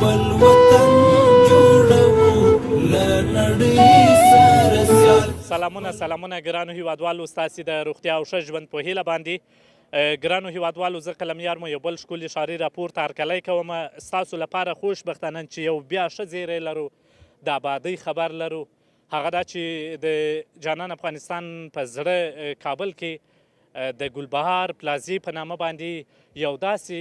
خپل وطن جوړو له نړۍ سره سیال. سلامونه ګرانو هیوادوالو، ستاسې د روغتیا او ښه ژوند په هیله باندې ګرانو هیوادوالو، زه قلميار مو یو بل ښکلي ښاري راپور ته هرکلی کوم. ستاسو لپاره خوشبختانه چې یو بیا ښه زیری لرو، د آبادۍ خبر لرو. هغه دا چې د جانان افغانستان په زړه کابل کې د ګلبهار پلازي په نامه باندې یو داسې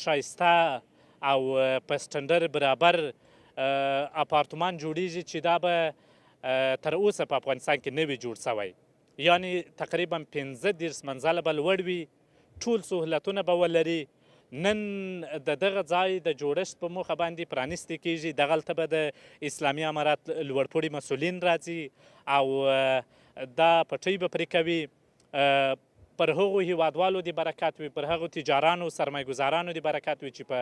ښایسته او په سټنډر برابر اپارتمان جوړیږي چې دا به تر اوسه په افغانستان کې نه وي جوړ سوی. یعنې تقریبا 15 منزله به لوړ وي، ټول سهولتونه به ولري. نن د دغه ځای د جوړښت په موخه باندې پرانیستې کیږي. دغلته به د اسلامي امارات لوړپوړي مسؤلین راځي او دا پټۍ به پرې کوي. پر هغو هیوادوالو د برکت وي، پر هغو تجارانو سرمایه ګزارانو د برکت وي چې په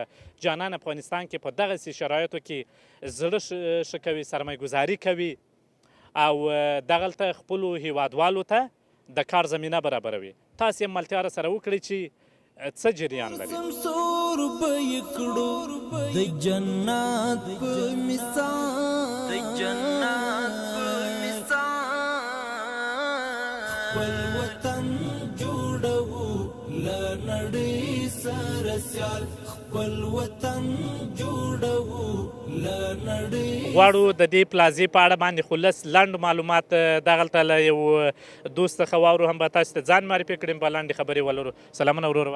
جانان افغانستان کې په دغسې شرایطو کې زړه ښه کوي، سرمایه ګزاري کوي او دغلته خپلو هیوادوالو ته د کار زمینه برابروي. تاسې هم ملتیا راسره وکړئ چې څه جریان لري. سمسور به یې کړو د جنت په مثال، د جنت په مثال. خپل وطن جوړو له نړۍ سره سیال، خپل وطن جوړو له نړۍ. غواړو د دې پلازې په اړه باندې خلص لنډ معلومات دغلته له یو دوست څخه واورو، هم به تاسو ته ځان معرفي کړم، په لنډې خبرې ولرو. سلامونه ورور.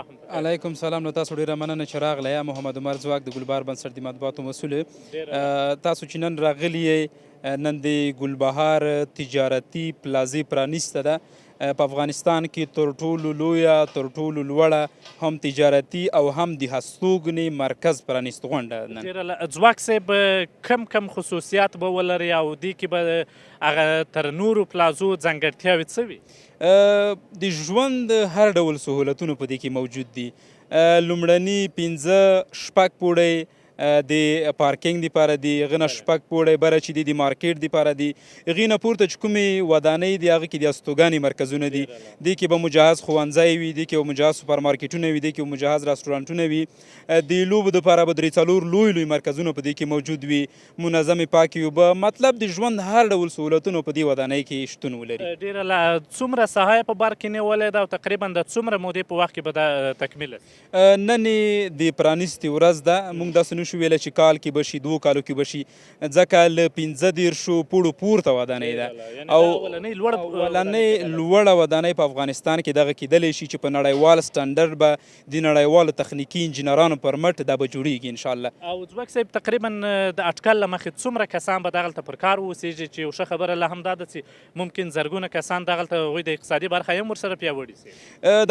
علیکم سلام. نو تاسو ډیره مننه چې راغلی. محمد عمر ځواک د ګلبهار بنسټ د مطبوعاتو مسؤل. تاسو چې نن راغلي یې، نن د ګلبهار تجارتي پلازې پرانیسته ده. په افغانستان کې تر ټولو لویه، تر ټولو لوړه هم تجارتي او هم د هستوګنې مرکز پرانیست غونډه. ډېره ځواک صاحب کم خصوصیات به ولري او دې کې به هغه تر نورو پلازو ځانګړتیاوې څه وي؟ د ژوند هر ډول سهولتونه په دې کې موجود دي. لومړني 15-16 پوړی د پارکینګ دپاره دي، هغه نه 6 پوړی بره چې دي د مارکیټ دپاره دي. هغې نه پورته چې کومې ودانۍ دي هغه کې د هستوګانې مرکزونه دي. دې کې به مجهز ښوونځی وي، دې کې به مجهز سوپرمارکیټونه وي، دې کې به مجهز رستورانټونه وي. د لوبو دپاره به 3-4 لوی مرکزونه په دې کې موجود وي، منظمې پاکې اوبه. مطلب د ژوند هر ډول سهولتونه په دې ودانۍ کې شتون ولري. ډېره څومره ساحه یې په بر کې نیولې ده او تقریبا د څومره مودې په وخت کې به دا تکمیل شي؟ نن یې د پرانیستې ورځ ده. موږ داسې نشو ویلی چې کال کې به شي، 2 کالو کې به شي، ځکه له 15 پوړو پورته ودانۍ ده او اولنۍ لوړه ودانۍ په افغانستان کې دغه کیدلی شي چې په نړیوال سټنډرډ به د نړیوالو تخنیکي انجینرانو پر مټ دا به جوړیږي انشاءالله. او ځواک صاحب تقریبا د اټکل له مخې څومره کسان به دغلته پر کار واوسېږي چې یو ښه خبره لا هم دا ده چې ممکن زرګونه کسان دغلته هغوی د اقتصادي برخه یې هم ورسره پیاوړې سي؟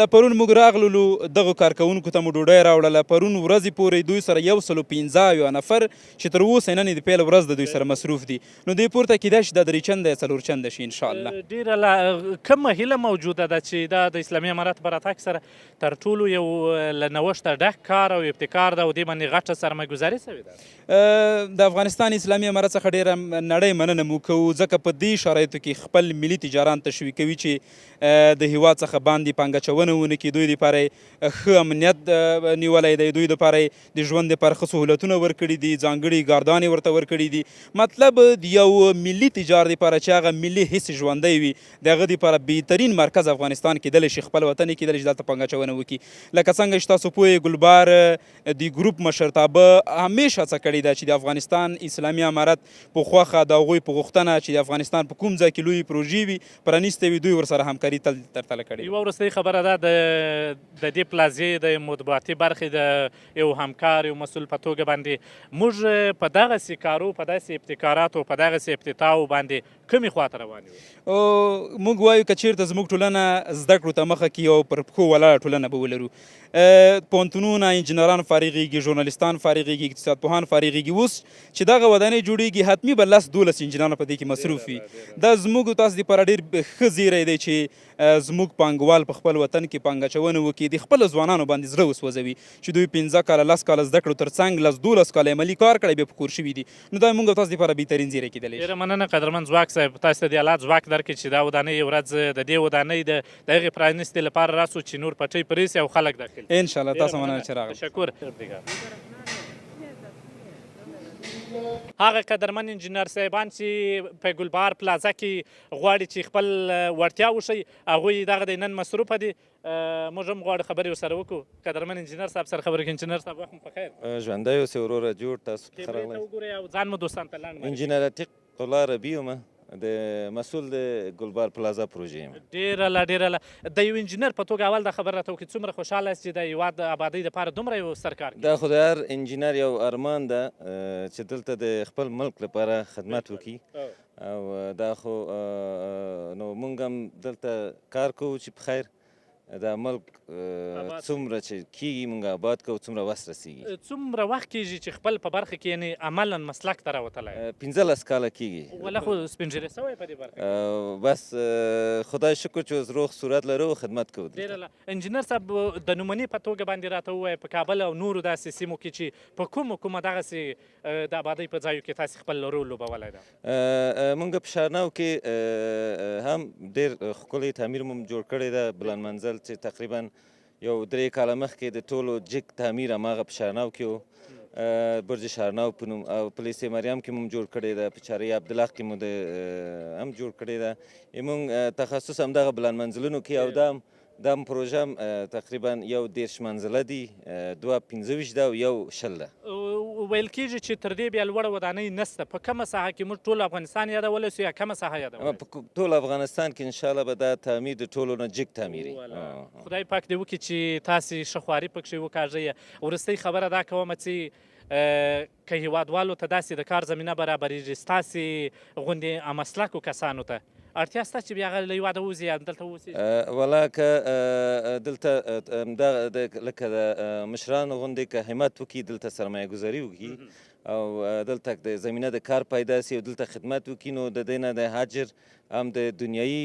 د پرون موږ راغللو، دغو کارکوونکو ته مو ډوډۍ راوړله. پرون ورځې پورې دوی سره 115 نفر چې تر اوسه نن د پیل ورځ د دوی سره مصروف دي. نو دې پورته کیدای شي دا 3 چنده 4 چنده شي انشاءالله. ډېره کومه هیله موجوده ده چې دا د اسلامي امارات په راتګ سره تر ټولو یو له نوښته ډک کار او ابتکار ده او دې باندې غټه سرمایه ګزاري سوې ده؟ د افغانستان اسلامي امارت څخه ډېره نړۍ مننه مو کوو، ځکه په دې شرایطو کې خپل ملي تجاران تشویق کوي چې د هیواد څخه باندې پانګه اچونه ونه کړي. دوی دپاره ښه امنیت نیولی دی، دوی دپاره د ژوند دپاره ښه سهولتونه ورکړي دي، ځانګړي ګاردانې ورته ورکړي دي. مطلب د یو ملي تجار دپاره چې هغه ملي حس ژوندی وي، د هغه دپاره بهترین مرکز افغانستان کیدلی شي، خپل وطن یې کیدلی شي دلته پانګه اچونه وکړي. لکه څنګه چې تاسو پوهې، ګلبهار د ګروپ مشرتابه همیشه هڅه کړې ده چې د افغانستان اسلامي امارت په خوښه د هغوی په غوښتنه چې د افغانستان په کوم ځای کې لویې پروژې وي پرانیستې وي، دوی ورسره همکاري تل ترتله کړې. یوه وروستۍ خبره ده، د دې پلازې د مطبوعاتي برخې د یو همکار، یو مسؤل په توګه باندې موږ په دغسې کارو، په داسې ابتکاراتو، په دغسې ابتداو باندې کومې خواته روان یو؟ موږ وایو که چېرته زموږ ټولنه زده کړو ته مخه کړي او پر پښو ولاړه ټولنه به ولرو. پوهنتونونه انجینران فارغېږي، ژورنالیستان فارغېږي، اقتصاد پوهان فارغېږي. اوس چې دغه ودانۍ جوړېږي حتمي به 10-12 انجینران په دې کې مصروف وي. دا زموږ تاسو دپاره ډېر ښه زیری دی چې زموږ پانګوال په خپل وطن کې پانګه اچونه وکړي، د خپلو ځوانانو باندې زړه وسوځوي چې دوی 15 کاله 10 کاله زده کړو تر څنګ 10-12 کاله عملي کار کړی، بیا په کور شوي دي. نو دا موږ تاسو دپاره بهترین زیری کیدلی شي. ډېره مننه قدرمن ځواک صاحب، تاسو ته دې الله ځواک درکړي چې دا ودانۍ یو ورځ د دې ودانۍ د هغې پرانیستې لپاره راسو چې نور پټۍ پرې سي او خلک داخل. انشاءالله. تاسو مننه چې راغلئ. تشکر. هغه قدرمن انجینر صاحبان چې په ګلبهار پلازه کې غواړي چې خپل وړتیا وښیي هغوی دغه دی نن مصروفه دي موږ هم غواړو خبرې ورسره وکړو قدرمن انجینر صاحب سره خبرې کوو. انجینر صاحب وخت مو پخیر. ژوندی اوسئ وروره جوړ تاسو ښه کیمرې ته راغلاست. وګورئ او ځان مو دوستانو ته لنډ معرفي. انجینر عتیق الله ربی یم د مسؤل د ګلبهار پلازا پروژې یم. ډېره له د یو انجینر په توګه اول دا خبره راته وکړي څومره خوشحاله یاست چې د هېواد د آبادۍ دپاره دومره یو ستر کار کوي؟ دا خو د هر انجینر یو ارمان ده چې دلته د خپل ملک لپاره خدمت وکړي او دا خو نو موږ هم دلته کار کوو چې په خیر دا ملک څومره چې کېږي موږ آباد کوو څومره وس رسېږي. څومره وخت کېږي چې خپل په برخه کې یعنې عملا مسلک ته راوتلی؟ 15 کاله کېږي. وله خو سپین ږیری سوی په دې برخه بس خدای شکر چې اوس روغ صورت لرو خدمت کوو. ډېره انجینر صاحب د نومنې په توګه باندې راته ووایه په کابل او نورو داسې سیمو کې چې په کومه دغسې د آبادۍ په ځایو کې تاسې خپل رول لوبولی ده؟ موږ په شارناو کې هم ډېر ښکلی تعمیر مو جوړ کړی ده. بلند منزل چې تقریبا یو 3 کاله مخکې د ټولو جګ تعمیر هماغه په شارناو کې و. برج شارناو په نوم او په لیسې مریم کې مو جوړ کړی ده. په چاره عبدالحق کې مو هم جوړ کړی ده. موږ تخصص همدغه بلند منزلونو کې او دا پروژه هم تقریبا یو 10 منزله دي، 2 25 ده او یو 20 ده. ویل کېږي چې تر دې بیا لوړه ودانۍ نشته. په کومه ساحه کې موږ ټول افغانستان یادولی سو یا کومه ساحه یادولی؟ په ټول افغانستان کې انشاءالله به دا تعمیر د ټولو نه جګ تعمیر وي. خدای پاک دې وکړي چې تاسې ښه خواري پکښې وکاږئ. وروستۍ خبره دا کومه چې که هیوادوالو ته داسې د کار زمینه برابرېږي ستاسې غوندې امسلکو کسانو ته اړتیا شته چې بیا هغه له هېواده ووځي یا دلته واوسېږي؟ والله که دلته همدغه لکه د مشرانو غوندې که همت وکړي دلته سرمایه گذاري وکړي او دلته د زمینه د کار پیدا سي او دلته خدمت وکړي نو د دې نه د هاجر هم د دنیایي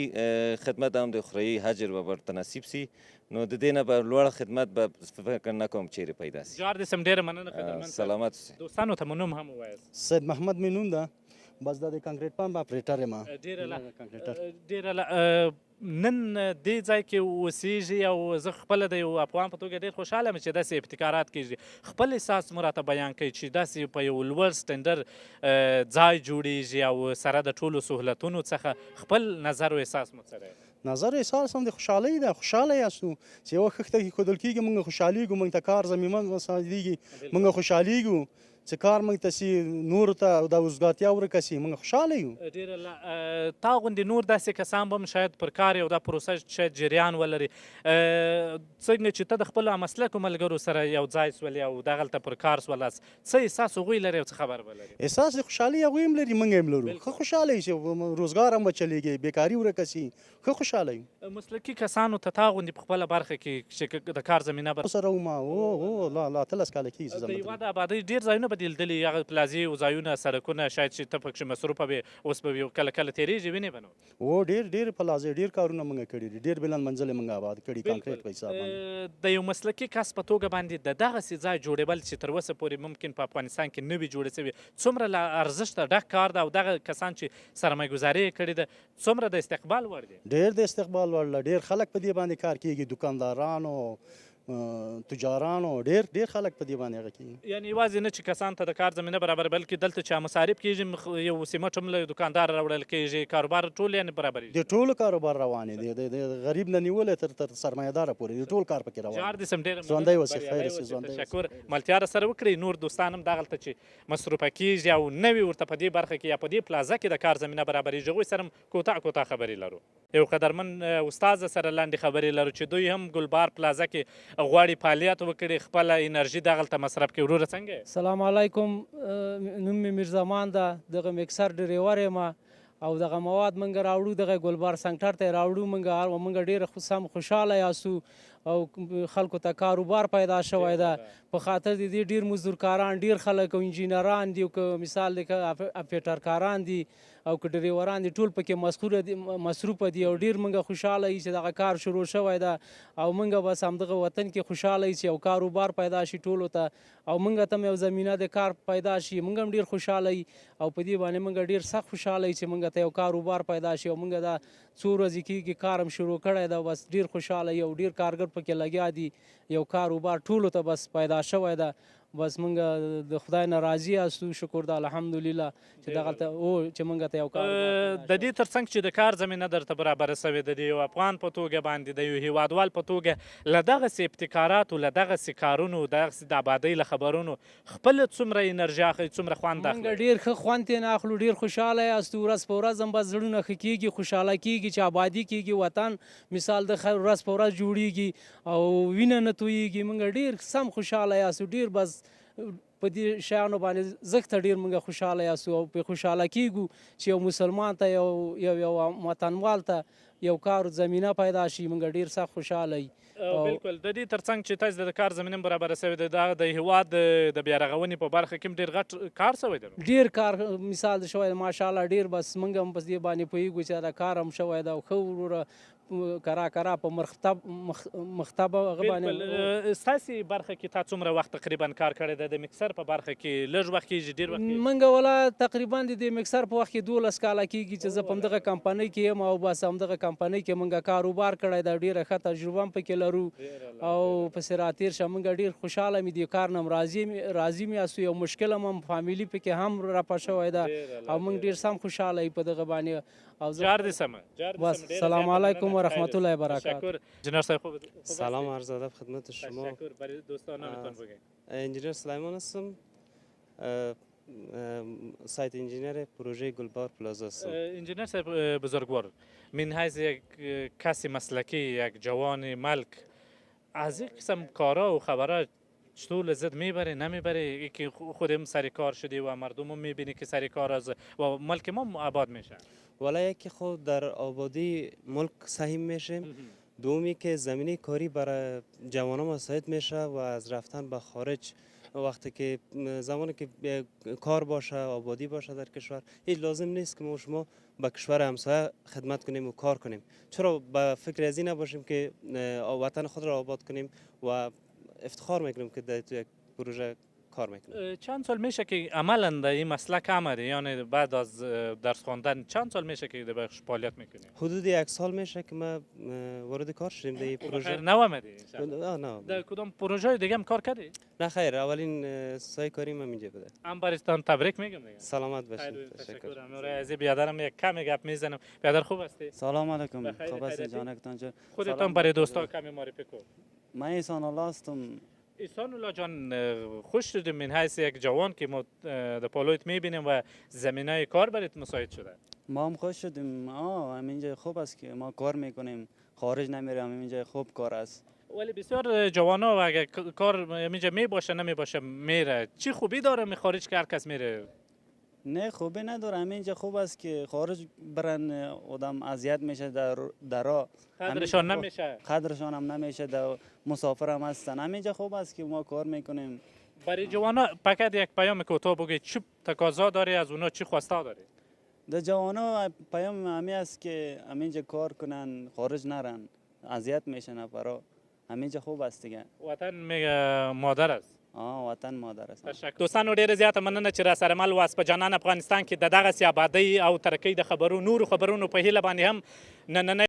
خدمت هم د اخروي هاجر به ورته نصیب سي نو د دې نه به لوړ خدمت به فکر نه کوم چیرې پیدا سي. جار دې سم ډېره مننه قدرمن. سلامت اوسئ. دوستانو ته مو نوم هم ووایاست. سید محمد مې نوم ده. بس دا د کانکریټ پمپ اپریټر یم. ډېره نن دې ځای کې اوسېږي او زه خپله د یو افغان په توګه ډېر خوشحاله یم چې داسې ابتکارات کېږي. خپل احساس مو راته بیان کوي چې داسې په یو لوړ سټنډر ځای جوړېږي او سره د ټولو سهولتونو څخه خپل نظر و احساس مو څه دی؟ نظر احساس هم د خوشحالۍ ده. خوشحاله یاستو چې یوه خښته کې ښودل کېږي موږ خوشحالېږو، موږ ته کار زمینه مساعدېږي، موږ خوشحالېږو چې کار موږ ته سي نورو ته د وزګارتیا ورکه سي موږ خوشحاله یو. ډېره تا غوندې نور داسې کسان به هم شاید پر کار یو دا پروسه شاید جریان ولري. څنګه چې ته د خپلو مسلکو ملګرو سره یو ځای سولې او دغلته پر کار سولاست څه احساس هغوی لري او څه خبر به لري؟ احساس د خوشحالۍ هغوی هم لري موږ هم لرو. ښه خوشحاله یو چې روزګار هم به چلېږي، بیکاري ورکه سي، ښه خوشحاله یو. مسلکي کسانو ته تا غوندې په خپله برخه کې چې د کار زمینه سره وم لا 13 کاله کېږي. د هېواد آبادۍ ډېر ځایونه به دې لیدلي هغه پلازې او ځایونه سړکونه شاید چې ته پکښې مصروفه وې اوس به کله کله تېرېږي وینې به نو؟ ډېر پلازې ډېر کارونه موږ کړي دي، ډېر بلند منزل موږ آباد کړي کانکریټ په حساب باندې. د یو مسلکي کس په توګه باندې د دغسې ځای جوړېدل چې تر اوسه پورې ممکن په افغانستان کې نه وي جوړې سوي څومره له ارزښته ډک کار ده او دغه کسان چې سرمایه ګزاري یې کړې ده څومره د استقبال وړ دي؟ ډېر د استقبال وړ ده. ډېر خلک په دې باندې کار کېږي، دکاندارانو تجارانو ډېر خلک په دې باندې هغه کوي. یعنې یوازې نه چې کسان ته د کار زمینه برابر بلکې دلته چې مصارف کېږي یو سیمټ هم له دوکاندار راوړل کېږي، کاروبار ټول یعنې برابرېږي؟ د ټولو کاروبار روانې دي، د غریب نه نیولې تر سرمایهداره پورې د ټول کار پکې روان. جار دې سم ډېره ژوندی اوسې، خیر اوسې، ژوندی اوسې. تشکر. ملتیا راسره وکړئ. نور دوستان هم دغلته چې مصروفه کېږي او نه وي ورته په دې برخه کې یا په دې پلازه کې د کار زمینه برابرېږي هغوی سره هم کوتاه خبرې لرو. یو قدرمن استاد سره لاندې خبرې لرو چې دوی هم ګلبهار پلازه کې غواړي فعالیت وکړي، خپله انرژي دغلته مصرف کړي. وروره څنګه یې؟ سلام علیکم. نوم مې میرزمان ده، دغه مکسر ډریور یم او دغه مواد موږ راوړو دغه ګلبهار سنټر ته راوړو. موږ ډېر سم خوشحاله یاستو او خلکو ته کاروبار پیدا شوی ده. په خاطر د دې ډېر مزدورکاران، ډېر خلک او انجینران دي او که مثال دی که اپریټرکاران دي او که ډریوران دي ټول پکې مصروفه دي او ډېر موږ خوشحاله یو چې دغه کار شروع شوی ده او موږ بس همدغه وطن کې خوشحاله یو چې یو کاروبار پیدا شي ټولو ته او موږ ته هم یو زمینه د کار پیدا شي. موږ هم ډېر خوشحاله یو او په دې باندې موږ ډېر سخت خوشحاله یو چې موږ ته یو کاروبار پیدا شي او موږ دا څو ورځې کېږي کار هم شروع کړی ده. بس ډېر خوشحاله یو، ډېر کارګر پکې لګیا دي، یو کاروبار ټولو ته بس پیدا شوی ده بس موږ د خدای نه راضي یاستو شکر د الحمدلله چې دغلته چې موږ ته یو کار د دې ترڅنګ چې د کار زمینه درته برابره سوې ده د یو افغان په توګه باندې د یو هیوادوال په توګه له دغسې ابتکاراتو له دغسې کارونو دغسې د آبادۍ له خبرونو خپله څومره انرژي اخلئ څومره خوند اخلئ موږ ډېر ښه خوند ترې اخلو ډېر خوشحاله یاستو ورځ په ورځ هم بس زړونه ښه کېږي خوشحاله کېږي چې آبادي کېږي وطن مثال د ورځ په ورځ جوړېږي او وینه نه تویېږي موږ ډېر سم خوشحاله یاستو ډېر بس په دې شیانو باندې زښته ډېر موږ خوشحاله یاستو او پرې خوشحاله کېږو چې یو مسلمان ته یو وطنوال ته یو کار زمینه پیدا شي موږ ډېر سخت خوشحاله یو بالکل د دې ترڅنګ چې تاسو د کار زمینه برابره سوې ده دا د هیواد د بیارغونې په برخه کې هم ډېر غټ کار سوی دی ډېر کار مثال شوی دی ماشاءالله ډېر بس موږ هم په دې باندې پوهېږو چې دا کار هم شوی ده او ښه وروره کرا په مختب هغه باندې ستاسې برخه کې تا څومره وخت تقریبا کار کړی دی د مکسر په برخه کې لږ وخت کېږي ډېر وخت کېږي موږ ولا تقریبا د دې مکسر په وخت کې 12 کاله کېږي چې زه په همدغه کمپنۍ کې یم او بس همدغه کمپنۍ کې موږ کاروبار کړی دی ډېره ښه تجربه هم پکې لرو او پسې راتېر شه موږ ډېر خوشحاله مې دې کار نه راضي مې یاستو یو مشکل هم فامیلي پکې هم رپه شوی ده او موږ ډېر سم خوشحاله یو په دغه باندې جار دې سمه بس سلام علیکم و رحمت الله وبرکاته تشکر انجینر صاحب خوب سلام عرض ادب خدمت شما تشکر برای دوستانتون بگید انجینر سلیمان هستم سایت انجینر پروژه گلبار پلازا هستم انجینر صاحب بزرگوار من حیث یک کسی مسلکی یک جوان ملک از این قسم کارا و خبرها چطور لذت میبره نمیبره که خودم سر کار شدی و مردم هم میبینی که سر کار از و ملک ما آباد میشه ولی یکی خود در آبادی ملک سهیم میشه دومی که زمینه کاری برای جوانان مساعد میشه و از رفتن به خارج وقتی که زمانی که کار باشه آبادی باشه در کشور هیچ لازم نیست که ما شما به کشور همسایه خدمت کنیم و کار کنیم چرا به فکر از این نباشیم که وطن خود را آباد کنیم و افتخار میکنیم که در یک پروژه کار میکنیم. چند سال میشه که عملا در این مسلک آمده یعنی بعد از درس خواندن چند سال میشه که در بخش فعالیت میکنیم؟ حدود 1 سال میشه که ما وارد کار شدیم در این پروژه. نو آمدی؟ نه. در کدام پروژه دیگه هم کار کردی؟ نه خیر اولین سایه کاری من اینجا بوده. هم برایتان تبریک میگم دیگه. سلامت باشید. تشکر. از بیادرم یک کمی گپ میزنم. بیادر خوب هستی؟ سلام علیکم. خوب هستی جانکتان جان. خودتون برای دوستا کمی معرفی کن. من احسان الله هستم. احسان الله جان خوش شدیم من حیث یک جوان که ما در پالویت میبینیم و زمینه کار برایت مساعد شده. ما هم خوش شدیم. همینجا خوب است که ما کار میکنیم. خارج نمیریم همینجا خوب کار است. ولی بسیار جوانا و اگر کار همینجا میباشه نمیباشه میره. چی خوبی داره می خارج که هر کس میره؟ نه خوبی نداره همینجا خوب است که خارج برن آدم اذیت میشه در راه قدرشان نمیشه قدرشان هم نمیشه در مسافر هم هستن همینجا خوب است که ما کار میکنیم برای جوانا فقط یک پیام کوتاه بگید چی تقاضا داری از اونا چی خواسته داری در جوانا پیام همین است که همینجا کار کنن خارج نرن اذیت میشه نفرا همینجا خوب است دیگه وطن میگه مادر است وطن مادر است تشکر دوستانو ډیره زیاته مننه چې را سره مل واس په جانان افغانستان کې د دغه سیابادۍ او ترقۍ د خبرو نور خبرونو په هیله باندې هم نن